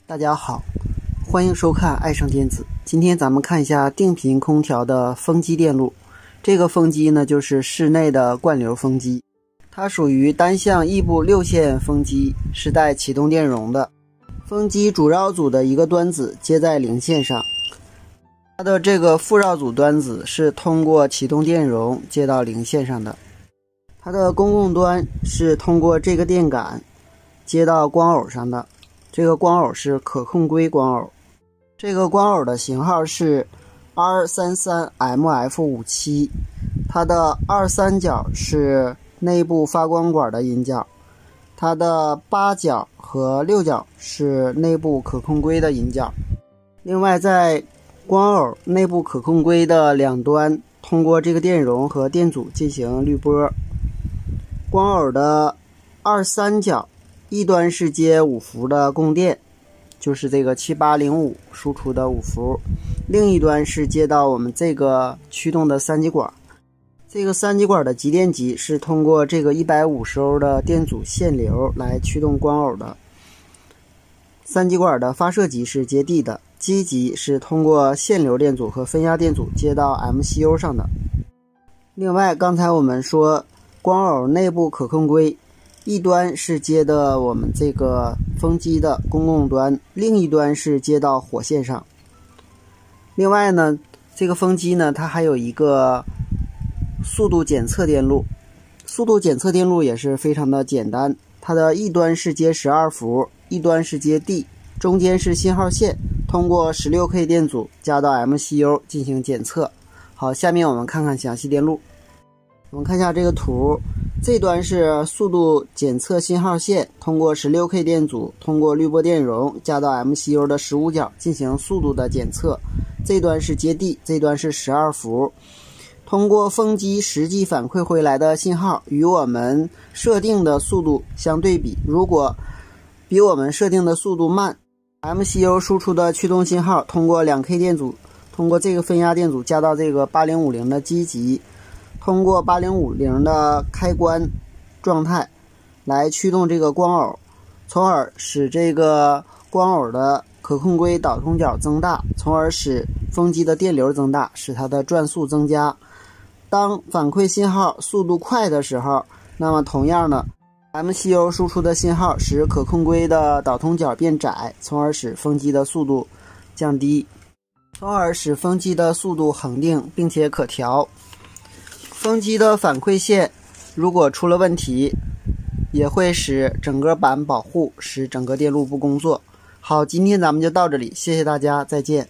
大家好，欢迎收看爱上电子。今天咱们看一下定频空调的风机电路。这个风机呢，就是室内的灌流风机，它属于单向异步6线风机，是带启动电容的。风机主绕组的一个端子接在零线上，它的这个副绕组端子是通过启动电容接到零线上的。它的公共端是通过这个电杆接到光偶上的。这个光偶是可控硅光偶，这个光偶的型号是 R33MF57， 它的23角是内部发光管的引角，它的8角和6角是内部可控硅的引角。另外在光偶内部可控硅的两端通过这个电容和电阻进行滤波。光偶的23角一端是接5伏的供电，就是这个7805输出的5伏，另一端是接到我们这个驱动的三极管。这个三极管的集电极是通过这个150欧的电阻线流来驱动光偶的。三极管的发射极是接地的，基极是通过线流电阻和分压电阻接到 MCU 上的。另外，刚才我们说光偶内部可控硅一端是接的我们这个风机的公共端，另一端是接到火线上。另外呢，这个风机呢，它还有一个速度检测电路。速度检测电路也是非常的简单，它的一端是接12伏，一端是接地，中间是信号线，通过 16K 电阻加到 MCU 进行检测。好，下面我们看看详细电路。我们看一下这个图，这端是速度检测信号线，通过 16K 电阻，通过滤波电容加到 MCU 的15角进行速度的检测。这端是接地，这端是12伏。通过风机实际反馈回来的信号与我们设定的速度相对比，如果比我们设定的速度慢， MCU 输出的驱动信号通过 2K 电阻，通过这个分压电阻加到这个8050的基极，通过8050的开关状态来驱动这个光偶，从而使这个光偶的可控硅导通角增大，从而使风机的电流增大，使它的转速增加。当反馈信号速度快的时候，那么同样的 MCU 输出的信号使可控硅的导通角变窄，从而使风机的速度降低，从而使风机的速度恒定并且可调。风机的反馈线如果出了问题，也会使整个板保护，使整个电路不工作。好，今天咱们就到这里，谢谢大家，再见。